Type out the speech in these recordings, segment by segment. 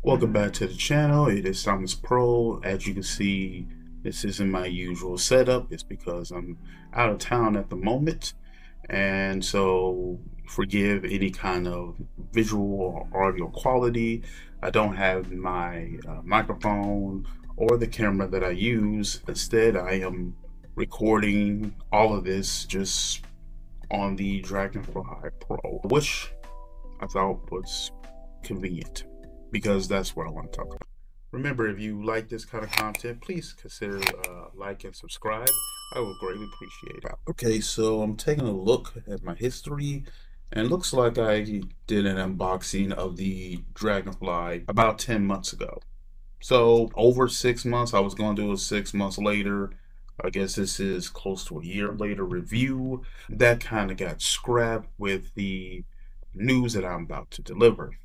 Welcome back to the channel. It is Thomas Pro. As you can see, this isn't my usual setup. It's because I'm out of town at the moment. And so forgive any kind of visual or audio quality. I don't have my microphone or the camera that I use. Instead, I am recording all of this just on the Dragonfly Pro, which I thought was convenient because that's what I want to talk about. Remember, if you like this kind of content, please consider like and subscribe. I would greatly appreciate it. Okay, so I'm taking a look at my history, and it looks like I did an unboxing of the Dragonfly about 10 months ago. So over 6 months, I was going to do a 6 months later. I guess this is close to a year later review. That kind of got scrapped with the news that I'm about to deliver.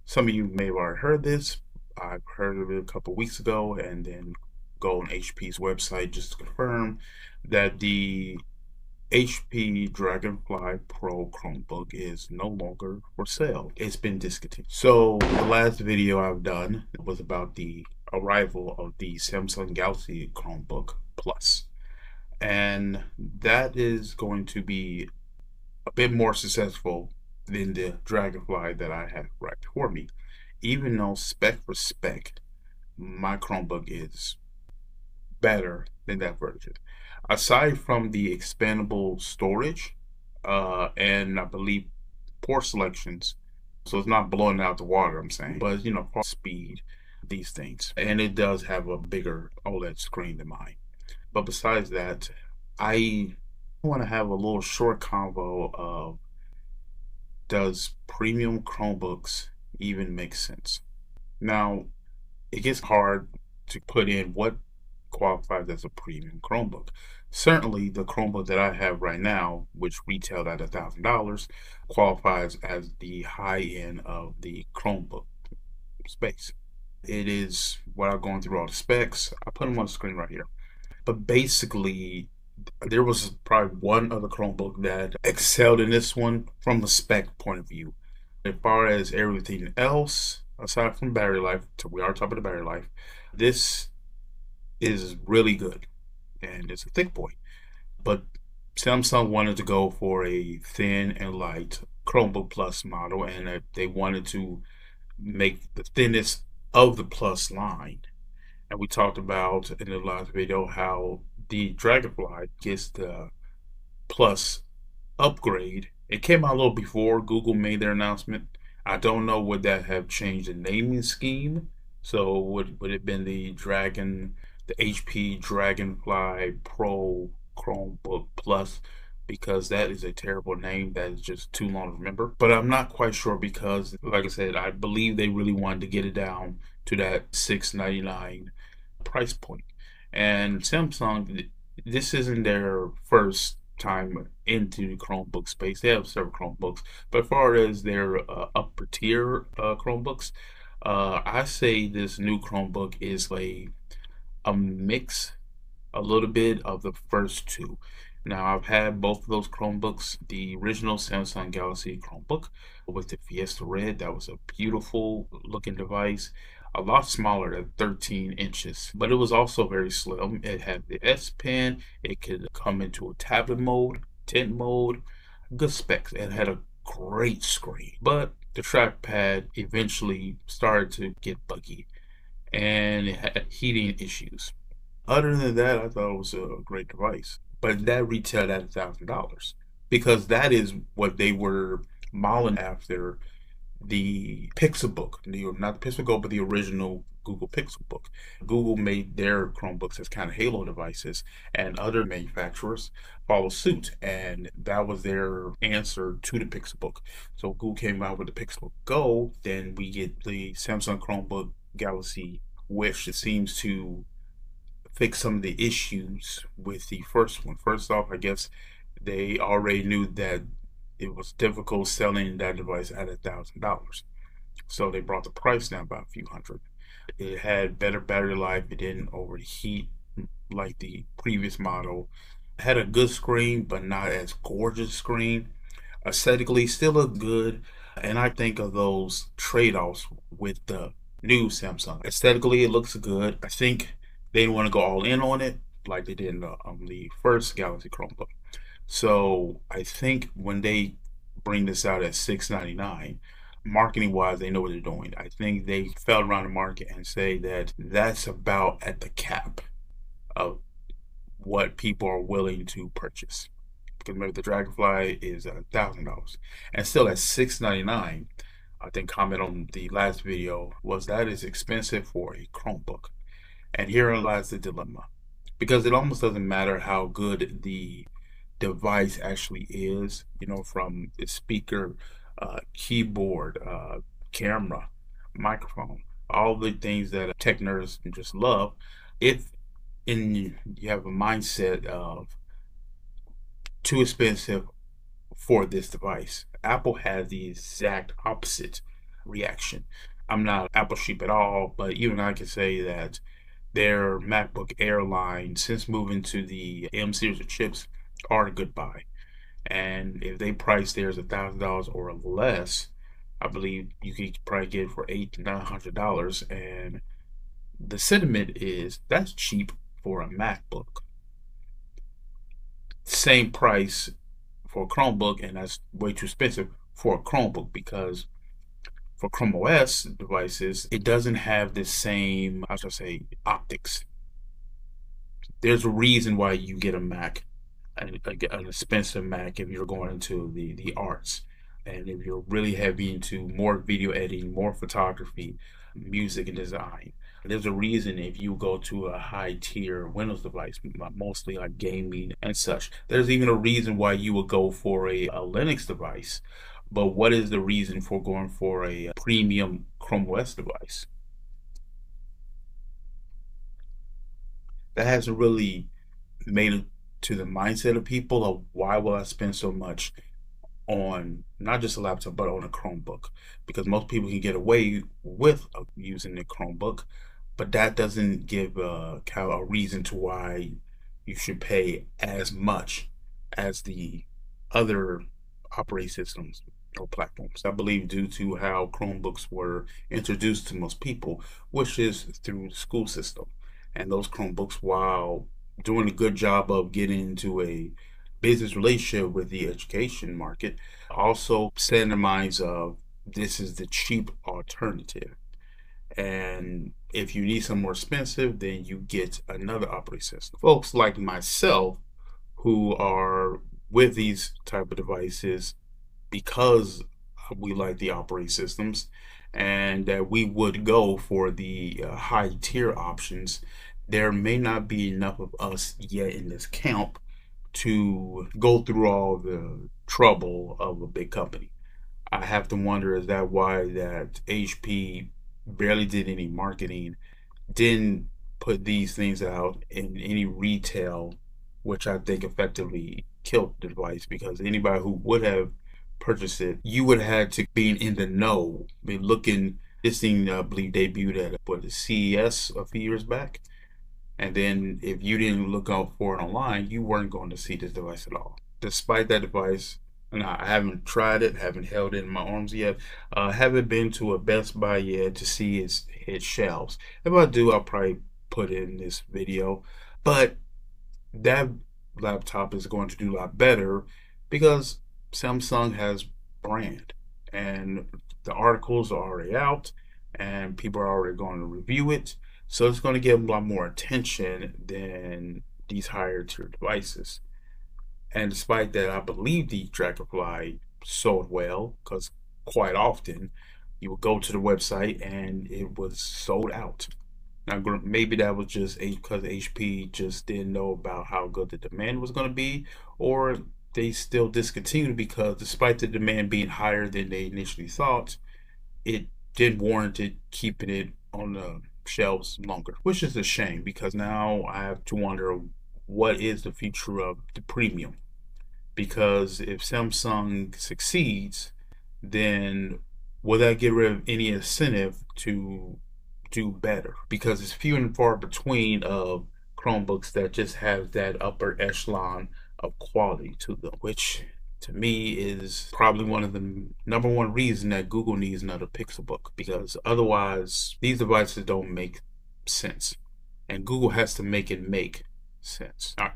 Some of you may have already heard this. I've heard of it a couple weeks ago, and then go on HP's website just to confirm that the HP Dragonfly Pro Chromebook is no longer for sale. It's been discontinued. So the last video I've done was about the arrival of the Samsung Galaxy Chromebook Plus. And that is going to be a bit more successful than the Dragonfly that I have right before me. Even though spec for spec, my Chromebook is better than that version. Aside from the expandable storage, and I believe port selections, so it's not blowing out the water, I'm saying, but for speed, these things. And it does have a bigger OLED screen than mine. But besides that, I want to have a little short convo of, does premium Chromebooks even make sense? Now, it gets hard to put in what qualifies as a premium Chromebook. Certainly, the Chromebook that I have right now, which retailed at $1,000, qualifies as the high end of the Chromebook space. It is, without going through all the specs, I put them on the screen right here. But basically, there was probably one other Chromebook that excelled in this one from the spec point of view. As far as everything else, aside from battery life, we are talking about battery life, this is really good, and it's a thick boy. But Samsung wanted to go for a thin and light Chromebook Plus model, and they wanted to make the thinnest of the Plus line. And we talked about in the last video how the Dragonfly gets the Plus upgrade. It came out a little before Google made their announcement. I don't know, would that have changed the naming scheme? So would it been the HP Dragonfly Pro Chromebook Plus? Because that is a terrible name that is just too long to remember. But I'm not quite sure because, like I said, I believe they really wanted to get it down to that $699 price point. And Samsung, this isn't their first time into the Chromebook space. They have several Chromebooks, but as far as their upper tier Chromebooks, I say this new Chromebook is a mix, a little bit of the first two. Now, I've had both of those Chromebooks, the original Samsung Galaxy Chromebook with the Fiesta Red. That was a beautiful looking device, a lot smaller at 13 inches, but it was also very slim. It had the S Pen, it could come into a tablet mode, tent mode, good specs. It had a great screen, but the trackpad eventually started to get buggy and it had heating issues. Other than that, I thought it was a great device. But that retailed at $1,000 because that is what they were modeling after the Pixelbook, not the Pixel Go, but the original Google Pixelbook. Google made their Chromebooks as kind of halo devices, and other manufacturers followed suit, and that was their answer to the Pixelbook. So Google came out with the Pixelbook Go, then we get the Samsung Chromebook Galaxy, which it seems to fix some of the issues with the first one. First off, I guess they already knew that it was difficult selling that device at $1,000. So they brought the price down by a few hundred. It had better battery life. It didn't overheat like the previous model. It had a good screen, but not as gorgeous screen. Aesthetically, still looked good. And I think of those trade-offs with the new Samsung. Aesthetically, it looks good. I think they didn't want to go all in on it like they did in the first Galaxy Chromebook. So I think when they bring this out at $699, marketing wise, they know what they're doing. I think they felt around the market and say that that's about at the cap of what people are willing to purchase. Because remember, the Dragonfly is $1,000, and still at $699. I think comment on the last video was that is expensive for a Chromebook, and here lies the dilemma, because it almost doesn't matter how good the device actually is, from the speaker, keyboard, camera, microphone, all the things that tech nerds just love. If you have a mindset of too expensive for this device, Apple has the exact opposite reaction. I'm not Apple sheep at all, but even I can say that their MacBook Air line, since moving to the M series of chips, are a good buy. And if they price theirs $1,000 or less, I believe you could probably get it for $800 to $900. And the sentiment is that's cheap for a MacBook. Same price for a Chromebook, and that's way too expensive for a Chromebook, because for Chrome OS devices, it doesn't have the same, how should I say, optics. There's a reason why you get a Mac, an expensive Mac, if you're going into the arts, and if you're really heavy into more video editing, more photography, music, and design. There's a reason if you go to a high tier Windows device, mostly like gaming and such. There's even a reason why you would go for a Linux device. But what is the reason for going for a premium Chrome OS device? That hasn't really made it to the mindset of people of why will I spend so much on not just a laptop but on a Chromebook, because most people can get away with using the Chromebook, but that doesn't give kind of a reason to why you should pay as much as the other operating systems or platforms. I believe due to how Chromebooks were introduced to most people, which is through the school system. And those Chromebooks, while doing a good job of getting into a business relationship with the education market, also set in the minds of this is the cheap alternative. And if you need something more expensive, then you get another operating system. Folks like myself who are with these type of devices because we like the operating systems, and that we would go for the high tier options, there may not be enough of us yet in this camp to go through all the trouble of a big company. I have to wonder, is that why that HP barely did any marketing, didn't put these things out in any retail, which I think effectively killed the device, because anybody who would have purchased it, you would have had to be in the know. I mean, looking, this thing, I believe, debuted at the CES a few years back. And then if you didn't look out for it online, you weren't going to see this device at all. Despite that device, and I haven't tried it, haven't held it in my arms yet, haven't been to a Best Buy yet to see its shelves. If I do, I'll probably put it in this video. But that laptop is going to do a lot better because Samsung has brand, and the articles are already out, and people are already going to review it. So it's going to get a lot more attention than these higher tier devices. And despite that, I believe the Dragonfly sold well, because quite often you would go to the website and it was sold out. Now, maybe that was just because HP just didn't know about how good the demand was going to be, or they still discontinued because despite the demand being higher than they initially thought, it didn't warrant it keeping it on the shelves longer, which is a shame, because now I have to wonder what is the future of the premium. Because if Samsung succeeds, then will that get rid of any incentive to do better? Because it's few and far between of Chromebooks that just have that upper echelon of quality to them, which to me is probably one of the number one reason that Google needs another Pixelbook, because otherwise these devices don't make sense, and Google has to make it make sense. All right,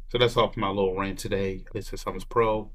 so that's all for my little rant today. This is Summers Pro.